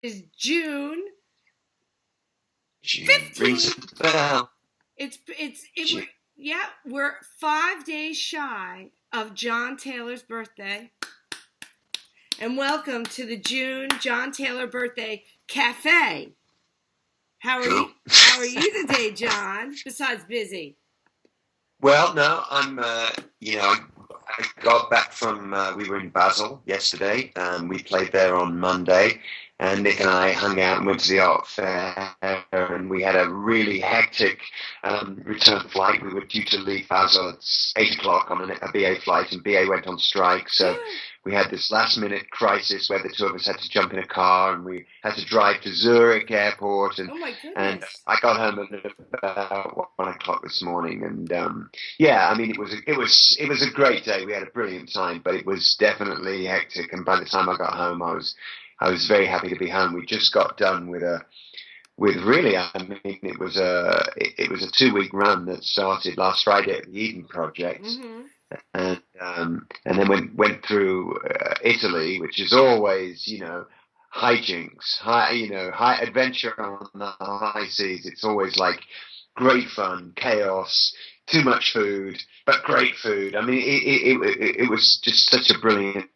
Is June June rings 15th. a bell. We're, June. yeah, we're 5 days shy of John Taylor's birthday. And welcome to the June John Taylor birthday cafe. How are Cool. you? How are you today, John? Besides busy. Well, no, I got back from, we were in Basel yesterday. We played there on Monday, and Nick and I hung out and went to the art fair, and we had a really hectic return flight. We were due to leave Basel at 8 o'clock on a BA flight, and BA went on strike, so we had this last minute crisis where the two of us had to jump in a car and we had to drive to Zurich airport Oh my and goodness. I got home at about 1 o'clock this morning and yeah, I mean it was a great day. We had a brilliant time, but it was definitely hectic, and by the time I got home I was very happy to be home. We just got done with really, I mean, it was a 2 week run that started last Friday at the Eden Project, Mm-hmm. and then went through Italy, which is always hijinks, high adventure on the high seas. It's always like great fun, chaos, too much food, but great food. I mean, it was just such a brilliant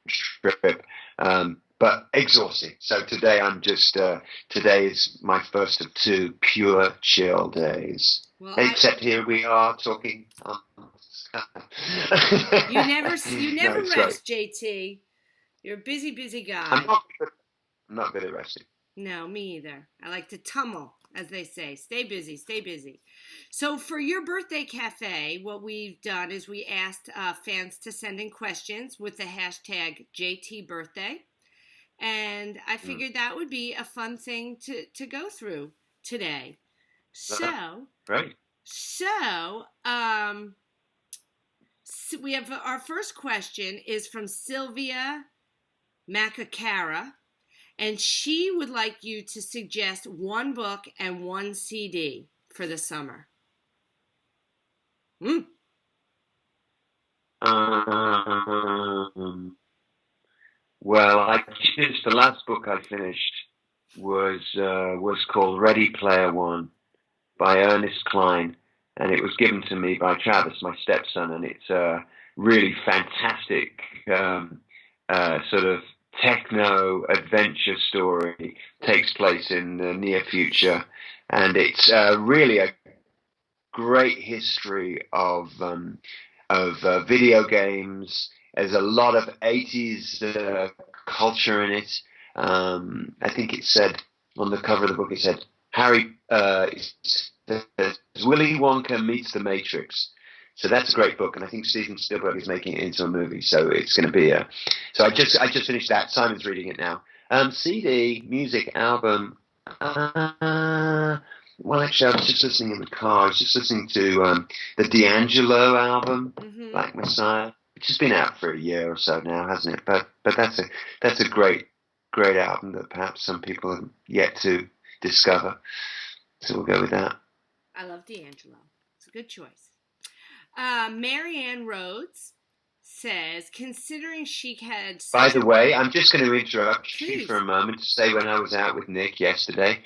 trip. But exhausting. So today today is my first of two pure chill days. Well, Except here we are talking. you No, never it's great. rest, JT. You're a busy, busy I'm guy. not. I'm not good at resting. No, me either. I like to tummel, as they say. Stay busy, stay busy. So, for your birthday cafe, what we've done is we asked fans to send in questions with the hashtag JTBirthday. And I Mm. figured that would be a fun thing to go through today. Uh, So, Great. so, we have our first question is from Sylvia Macacara, and she would like you to suggest one book and one CD for the summer. Mm. Well, the last book I finished was called Ready Player One by Ernest Cline, and it was given to me by Travis, my stepson, and it's a really fantastic sort of techno adventure story. Takes place in the near future, and it's really a great history of video games. There's a lot of 80s culture in it. I think it said on the cover of the book, it said Harry Willy Wonka meets the Matrix. So that's a great book, and I think Steven Spielberg is making it into a movie. So it's going to be a. So I just finished that. Simon's reading it now. CD, music, album. Well, actually, I was just listening in the car. I was just listening to the D'Angelo album, Mm-hmm. Black Messiah, which has been out for a year or so now, hasn't it? But that's a great album that perhaps some people have yet to discover. So we'll go with that. I love D'Angelo. It's a good choice. Marianne Rhodes says, considering Chic had By such the a way, I'm just going to interrupt you please. for a moment to say when I was out with Nick yesterday,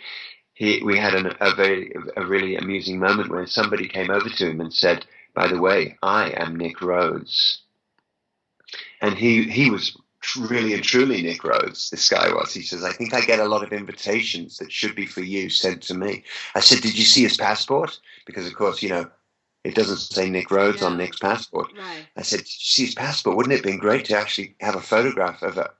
we had a really amusing moment where somebody came over to him and said, "By the way, I am Nick Rhodes," and he was really and truly Nick Rhodes. This guy was. He says, "I think I get a lot of invitations that should be for you sent to me." I said, "Did you see his passport?" Because of course, it doesn't say Nick Rhodes on No. Nick's passport. Right. I said, "Did you see his passport? Wouldn't it have been great to actually have a photograph of a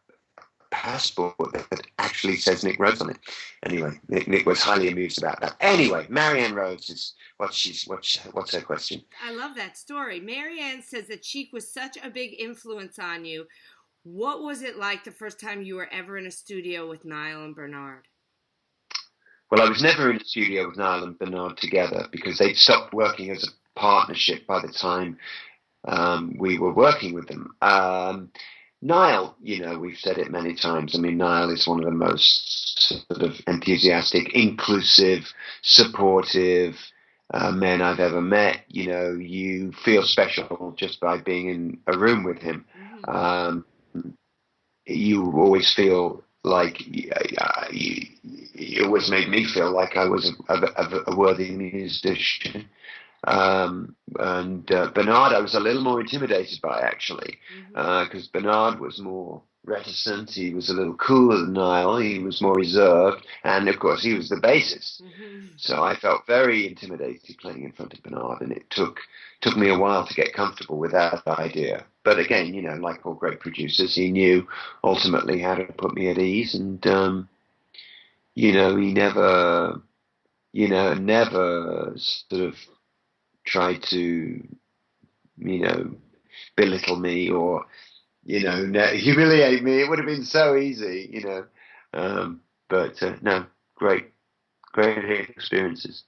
passport that actually says Nick Rhodes on it?" Anyway, Nick was highly amused about that. Anyway, Marianne Rhodes is what's her question? I love that story. Marianne says that Cheek was such a big influence on you. What was it like the first time you were ever in a studio with Niall and Bernard? Well, I was never in a studio with Niall and Bernard together because they'd stopped working as a partnership by the time we were working with them. Niall, we've said it many times. I mean, Niall is one of the most sort of enthusiastic, inclusive, supportive men I've ever met. You feel special just by being in a room with him. Mm-hmm. Um, you always feel like it always made me feel like I was a worthy musician. And Bernard, I was a little more intimidated by actually, because Bernard was more reticent. He was a little cooler than Niall. He was more reserved, and of course, he was the bassist. So I felt very intimidated playing in front of Bernard, and it took me a while to get comfortable with that idea. But again, like all great producers, he knew ultimately how to put me at ease, and he never, never sort of tried to, belittle me or, humiliate me. It would have been so easy, But no, great experiences.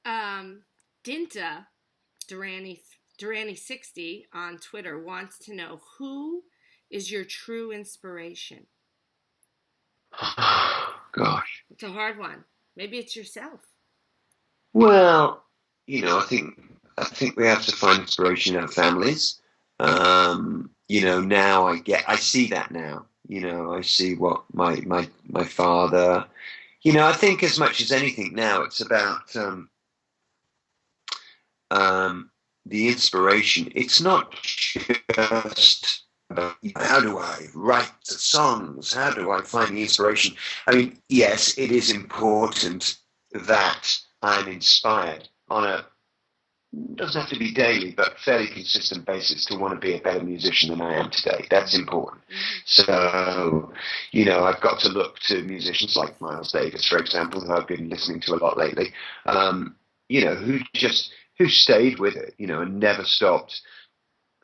Dinta Durani60 on Twitter wants to know, who is your true inspiration? Gosh, it's a hard one. Maybe it's yourself. Well, I think we have to find inspiration in our families. Now I see that now. I see what my father. I think as much as anything now, it's about the inspiration. It's not just about how do I write the songs? How do I find the inspiration? I mean, yes, it is important that I'm inspired on a, doesn't have to be daily, but fairly consistent basis to want to be a better musician than I am today. That's important. So, I've got to look to musicians like Miles Davis, for example, who I've been listening to a lot lately, who stayed with it, and never stopped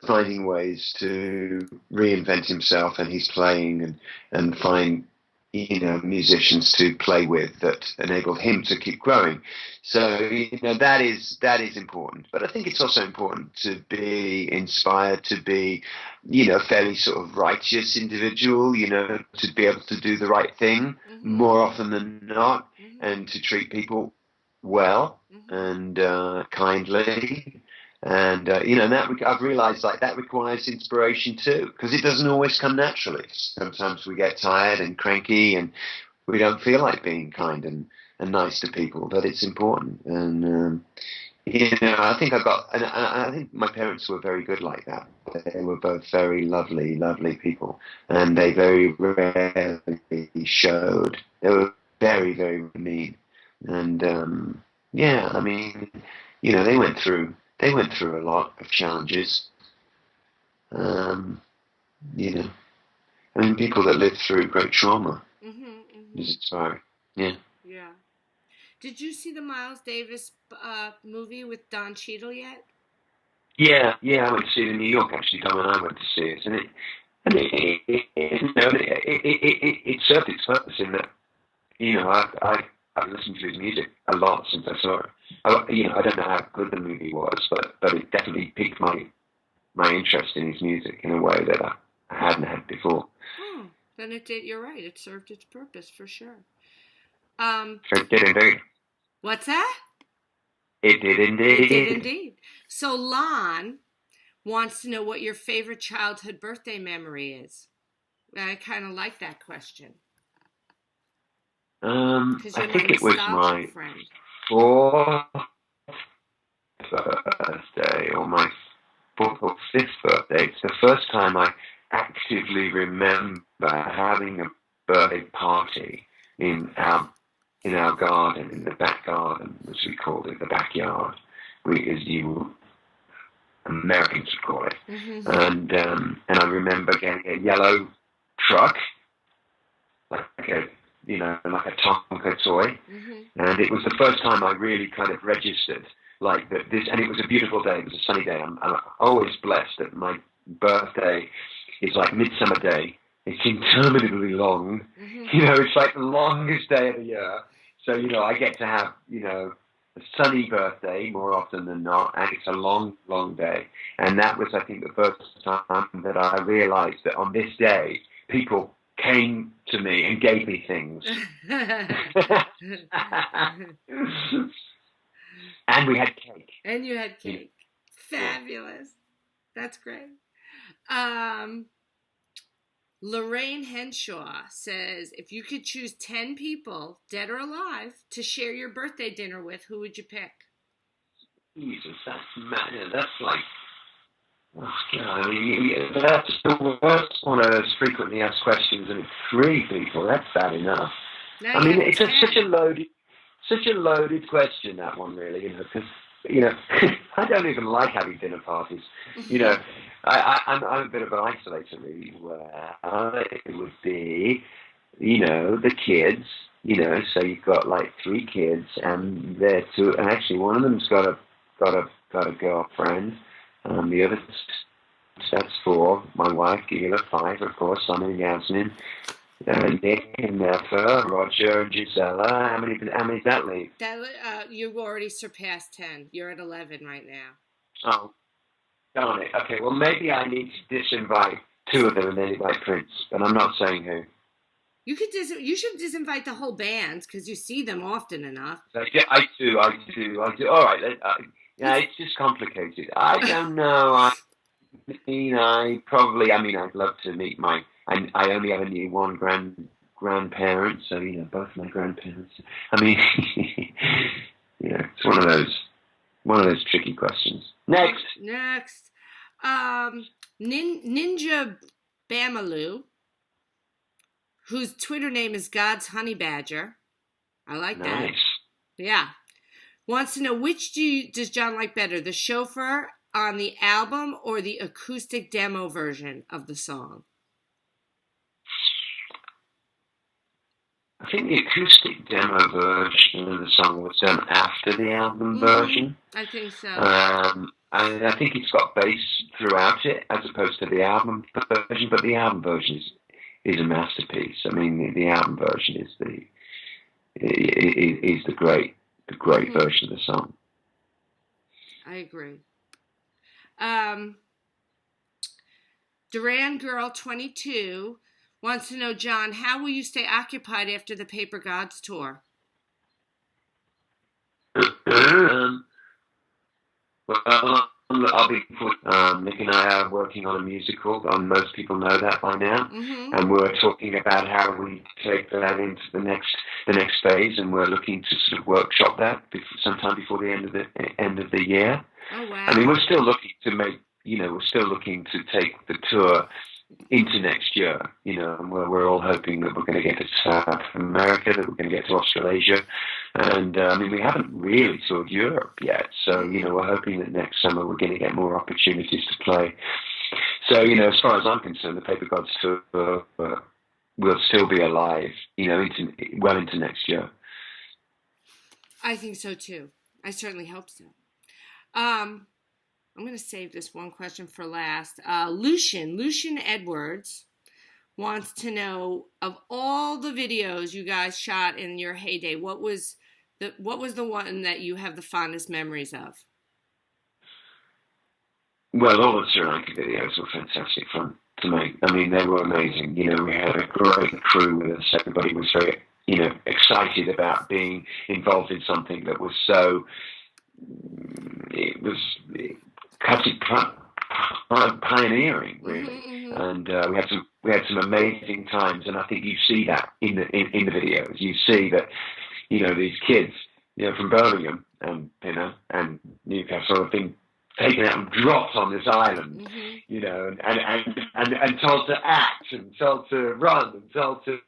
finding ways to reinvent himself and his playing and find musicians to play with that enabled him to keep growing. So that is important. But I think it's also important to be inspired, to be fairly sort of righteous individual, to be able to do the right thing more often than not, and to treat people well and kindly. And I've realised that requires inspiration too, because it doesn't always come naturally. Sometimes we get tired and cranky, and we don't feel like being kind and nice to people. But it's important, and I think I think my parents were very good like that. They were both very lovely people, and they very rarely showed. They were very, very mean, and I mean, they went through a lot of challenges. I mean, people that live through great trauma is inspiring. Yeah. Yeah. Did you see the Miles Davis movie with Don Cheadle yet? Yeah, I went to see it in New York actually. Dom and I went to see it, and it served its purpose in that I've listened to his music a lot since I saw it. I don't know how good the movie was, but it definitely piqued my interest in his music in a way that I hadn't had before. Then it did. You're right. It served its purpose for sure. It did indeed. What's that? It did indeed. It did indeed. So Lon wants to know what your favorite childhood birthday memory is. I kind of like that question. I think it was my friend. 4th birthday or my 4th or 5th birthday. It's the first time I actively remember having a birthday party in our garden, in the back garden, as we called it, the backyard, as you Americans would call it. And I remember getting a yellow truck, like a Tonka toy, and it was the first time I really kind of registered like that. And it was a beautiful day. It was a sunny day. I'm always blessed that my birthday is like Midsummer Day. It's interminably long. It's like the longest day of the year. So I get to have a sunny birthday more often than not, and it's a long, long day. And that was, I think, the first time that I realised that on this day people came to me and gave me things. And we had cake. And you had cake. Fabulous. That's great. Lorraine Henshaw says, if you could choose 10 people, dead or alive, to share your birthday dinner with, who would you pick? Jesus, that's mad. That's like, oh, God, I mean, that's the worst one of those frequently asked questions, and it's 3 people. That's bad enough. Now I you mean, have it's 10. such a loaded question, that one, really, because, I don't even like having dinner parties. I'm a bit of an isolator, really. Well, it would be, the kids, so you've got like 3 kids, and they're 2, and actually one of them's got a girlfriend, the other, that's 4, my wife, Gila, 5, of course, Simon and Yasmin, Nick and Neffa, Roger and Gisela. How many does that leave? You've already surpassed 10. You're at 11 right now. Oh, darn it. Okay, well, maybe I need to disinvite 2 of them and then invite Prince, but I'm not saying who. You should disinvite the whole band because you see them often enough. I do. All right, it's just complicated. I don't know. I'd love to meet I only ever knew one grandparent, so, both my grandparents. I mean, it's one of those tricky questions. Next. Ninja Bamaloo, whose Twitter name is God's Honey Badger. I like that. Nice. Yeah. Wants to know, which does John like better, the chauffeur on the album or the acoustic demo version of the song? I think the acoustic demo version of the song was done after the album version. I think so. I think it's got bass throughout it as opposed to the album version, but the album version is a masterpiece. I mean, the album version is the great version of the song. I agree. Duran Girl 22 wants to know, John, how will you stay occupied after the Paper Gods tour? Well, I'll be. Nick and I are working on a musical, and most people know that by now. And we're talking about how we take that into the next phase, and we're looking to sort of workshop that sometime before the end of the year. Oh wow! I mean, we're still looking to take the tour into next year, and we're all hoping that we're going to get to South America, that we're going to get to Australasia, and we haven't really toured Europe yet, so we're hoping that next summer we're going to get more opportunities to play. So as far as I'm concerned, the Paper Gods tour will still be alive, into next year. I think so too. I certainly hope so. I'm going to save this one question for last. Lucian Edwards wants to know, of all the videos you guys shot in your heyday, what was the one that you have the fondest memories of? Well, all the Sri Lanka videos were fantastic fun to make. I mean, they were amazing. We had a great crew with us. Everybody was very, excited about being involved in something that was so. It was pioneering, really, and we had some amazing times, and I think you see that in the videos. You see that these kids from Birmingham and Newcastle have been taken out and dropped on this island, and told to act and told to run and told to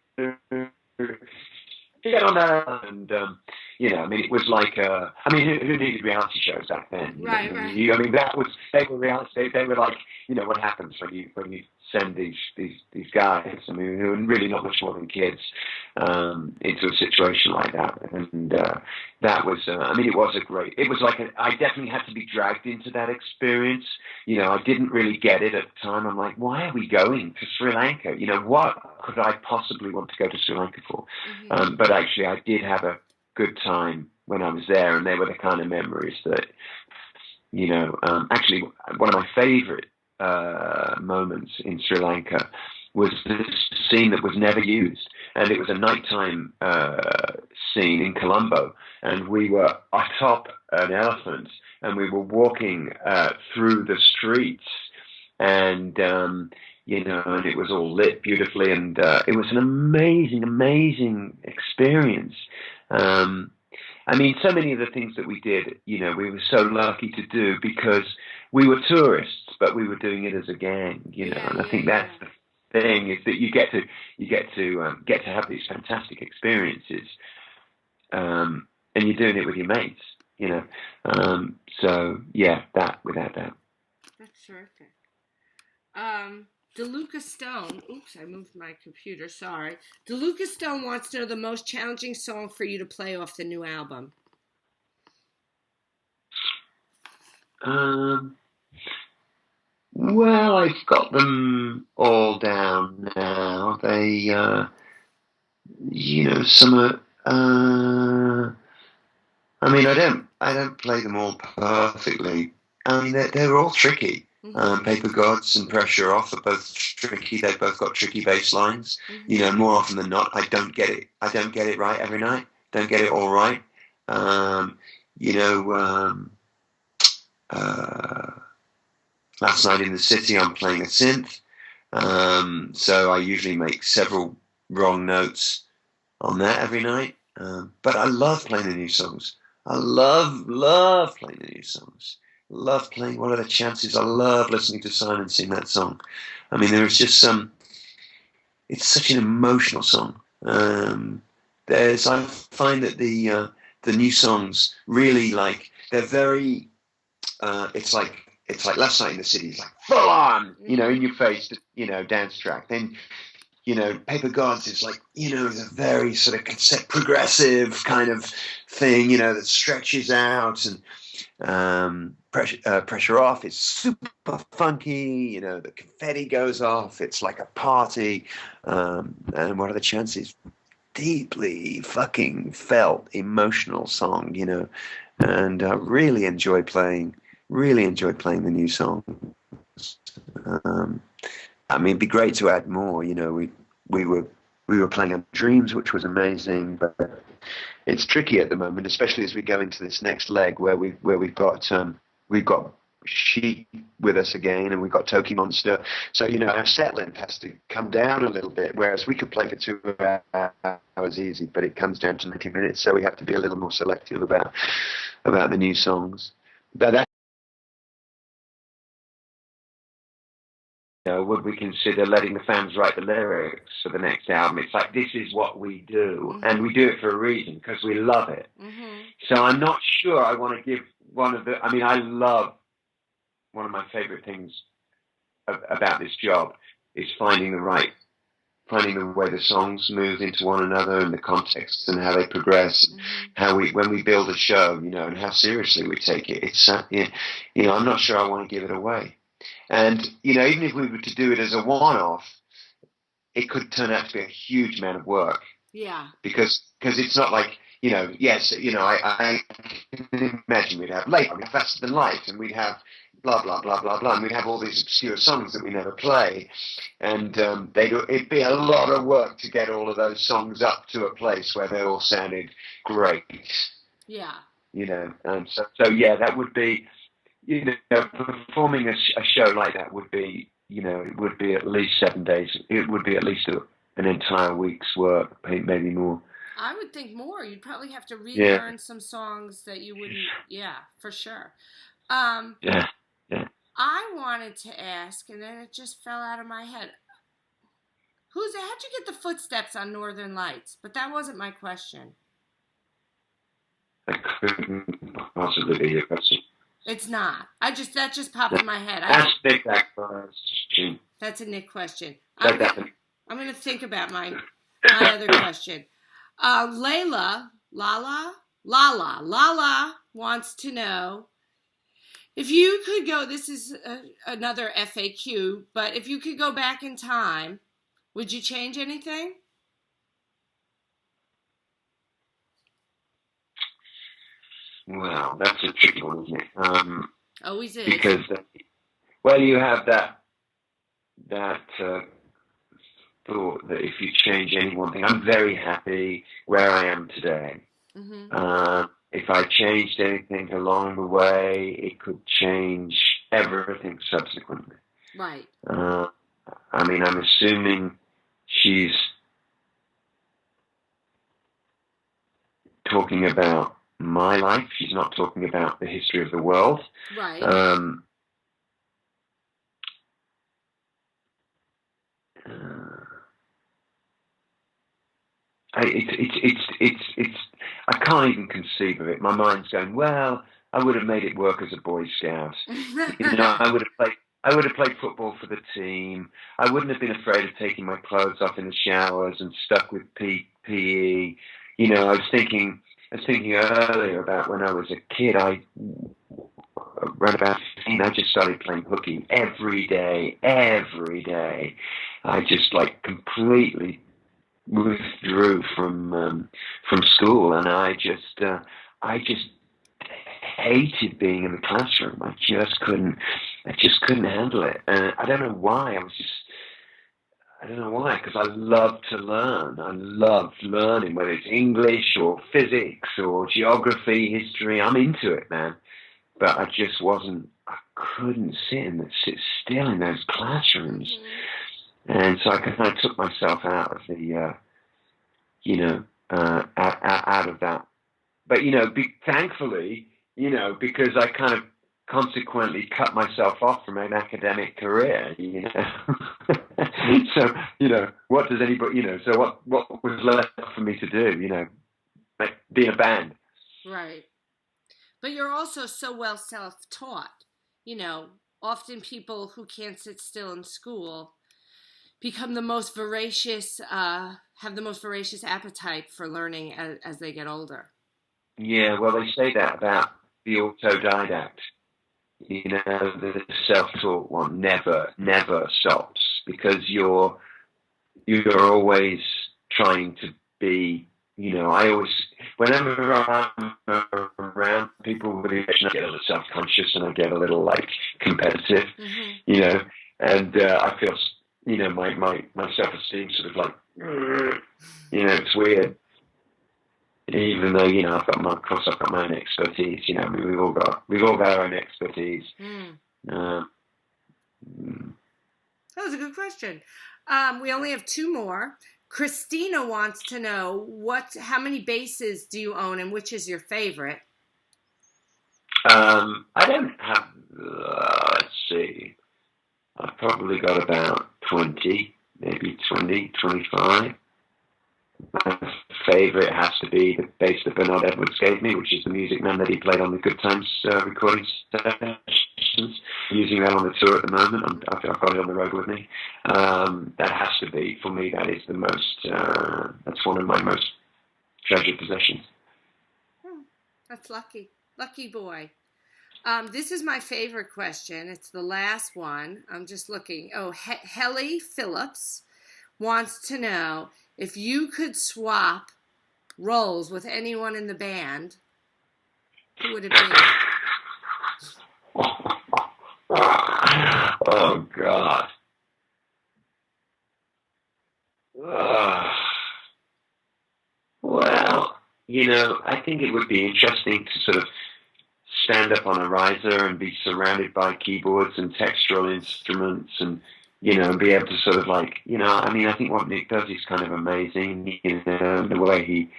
get on there, and it was like, who needed reality shows back then? Right. They were reality. They were like, what happens when you send these guys, who are really not much more than kids, into a situation like that, and that was, it was like I definitely had to be dragged into that experience. I didn't really get it at the time. I'm like, why are we going to Sri Lanka? What could I possibly want to go to Sri Lanka for? But actually, I did have a good time when I was there, and they were the kind of memories that, actually, one of my favorite moments in Sri Lanka was this scene that was never used, and it was a nighttime scene in Colombo, and we were atop an elephant, and we were walking through the streets, and you know, and it was all lit beautifully, and it was an amazing, amazing experience. I mean, so many of the things that we did, you know, we were so lucky to do because we were tourists, but we were doing it as a gang, you know. And I think that's the thing, is that you get to have these fantastic experiences, and you're doing it with your mates, you know. So yeah, that without doubt. That's terrific. DeLuca Stone. Oops, I moved my computer. Sorry. DeLuca Stone wants to know the most challenging song for you to play off the new album. Well, I've got them all down now. They, you know, some are. I mean, I don't play them all perfectly. I mean, they're all tricky. Mm-hmm. Paper Gods and Pressure Off are both tricky. They've both got tricky bass lines. Mm-hmm. You know, more often than not, I don't get it. I don't get it right every night. Don't get it all right. You know, last night in the city, I'm playing a synth. So I usually make several wrong notes on that every night. But I love playing the new songs. I love playing the new songs. Love playing What Are the Chances. I love listening to Simon sing that song. I mean, there is just it's such an emotional song. I find that the new songs really, like, they're very, it's like Last Night in the City. It's like full on, you know, in your face, you know, dance track. Then, you know, Paper Gods is like, you know, it's a very sort of progressive kind of thing, you know, that stretches out. And Pressure Off is super funky, you know, the confetti goes off, it's like a party. And What Are the Chances? Deeply fucking felt emotional song, you know, and really enjoy playing the new song. I mean, it'd be great to add more. You know, we were playing on Dreams, which was amazing, but it's tricky at the moment, especially as we go into this next leg where we've got Sheep with us again, and we've got Toki Monster. So, you know, our set length has to come down a little bit, whereas we could play for 2 hours easy, but it comes down to 90 minutes, so we have to be a little more selective about the new songs. But that, you know, would we consider letting the fans write the lyrics for the next album? It's like, this is what we do, and we do it for a reason, because we love it. So I'm not sure I want to give I love, one of my favorite things about this job is finding the way the songs move into one another and the context and how they progress, and when we build a show, you know, and how seriously we take it. It's, you know, I'm not sure I want to give it away. And, you know, even if we were to do it as a one-off, it could turn out to be a huge amount of work. Yeah. Because it's not like, you know, yes, you know, I can imagine we'd have Later, Faster Than Light, and we'd have blah, blah, blah, blah, blah, and we'd have all these obscure songs that we never play. And it'd be a lot of work to get all of those songs up to a place where they all sounded great. Yeah. You know, so yeah, that would be, you know, performing a show like that would be, you know, it would be at least 7 days. It would be at least an entire week's work, maybe more. I would think more. You'd probably have to relearn some songs that you wouldn't. Yeah, for sure. Yeah. I wanted to ask, and then it just fell out of my head. How'd you get the footsteps on Northern Lights? But that wasn't my question. That couldn't possibly be your question. It's not. That just popped in my head. That question. That's a Nick question. I'm going to think about my other question. Lala wants to know, if you could go, this is another FAQ, but if you could go back in time, would you change anything? Well, that's a tricky one, isn't it? Always is. Because, you have that thought that if you change any one thing, I'm very happy where I am today. If I changed anything along the way, it could change everything subsequently. Right. I mean, I'm assuming she's talking about my life. She's not talking about the history of the world. Right. It's. I can't even conceive of it. My mind's going, well, I would have made it work as a Boy Scout. I would have played. I would have played football for the team. I wouldn't have been afraid of taking my clothes off in the showers and stuck with PE. I was thinking earlier about when I was a kid. Around about 15, I just started playing hooky every day. I just completely withdrew from school, and I just hated being in the classroom. I just couldn't handle it. And I don't know why. I don't know why, because I love to learn. I love learning, whether it's English or physics or geography, history. I'm into it, man. But I just wasn't. I couldn't sit still in those classrooms. Mm-hmm. And so I kind of took myself out of the, out of that. But, thankfully, because I kind of consequently cut myself off from an academic career, So, what does anybody, so what was left for me to do, be in a band. Right. But you're also so well self-taught. Often people who can't sit still in school become the most voracious, have the most voracious appetite for learning as they get older. Yeah, well, they say that about the autodidact. The self-taught one never stops, because you're always trying to be. Whenever I'm around people with addiction, I get a little self-conscious and I get a little competitive, mm-hmm. And I feel, my self-esteem sort of it's weird. Even though I've got my own expertise. We've all got our own expertise. That was a good question. We only have two more. Christina wants to know how many basses do you own and which is your favorite? I don't have. Let's see. I've probably got about 20, maybe 20, 25. My favourite has to be the bass that Bernard Edwards gave me, which is the Music Man that he played on the Good Times recording sessions. I'm using that on the tour at the moment. I've got it on the road with me. That has to be, for me, that is the most, that's one of my most treasured possessions. That's lucky. Lucky boy. This is my favorite question. It's the last one. I'm just looking. Oh, Helly Phillips wants to know, if you could swap roles with anyone in the band, who would it be? Oh, God. Well, I think it would be interesting to sort of stand up on a riser and be surrounded by keyboards and textural instruments and, and be able to sort of I think what Nick does is kind of amazing, the way he,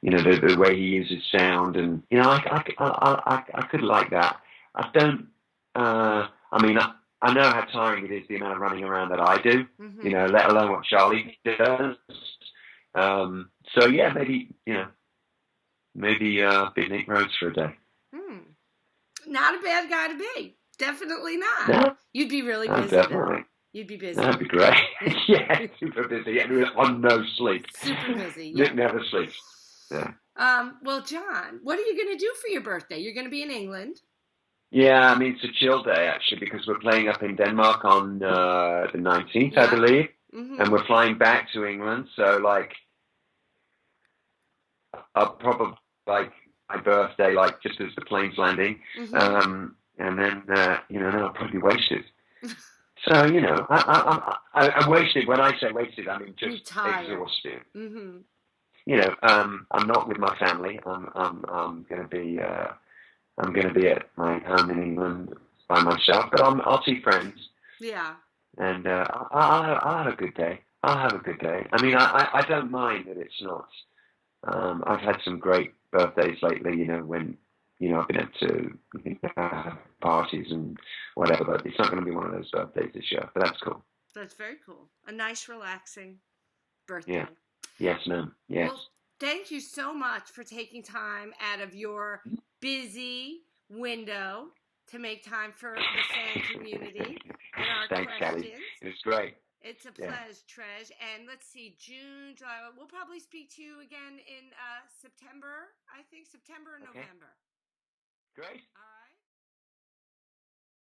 the way he uses sound, and, I could like that. I don't, I know how tiring it is, the amount of running around that I do, mm-hmm. Let alone what Charlie does. So yeah, maybe be Nick Rhodes for a day. Not a bad guy to be. Definitely not. No. You'd be really busy. Definitely. You'd be busy. That'd be great. Yeah, super busy. On no sleep. Super busy. Yeah. Nick never sleeps. Yeah. Well, John, what are you going to do for your birthday? You're going to be in England. Yeah, it's a chill day, actually, because we're playing up in Denmark on the 19th, yeah. I believe. Mm-hmm. And we're flying back to England. So, I'll probably, my birthday, just as the plane's landing. Mm-hmm. And then, then I'll probably be wasted. So, I'm wasted. When I say wasted, I mean just exhausted. Mm-hmm. I'm not with my family. I'm going to be at my home in England by myself, but I'll see friends. Yeah. And I'll have a good day. I'll have a good day. I mean, I don't mind that it's not. I've had some great birthdays lately, when, I've been able to parties and whatever, but it's not going to be one of those birthdays this year, but that's cool. That's very cool. A nice, relaxing birthday. Yeah. Yes, ma'am. Yes. Well, thank you so much for taking time out of your busy window to make time for the fan community and our Thanks, questions. Kelly. It was great. It's a pleasure, Trej. And let's see, June, July. We'll probably speak to you again in September. I think September or November. Great.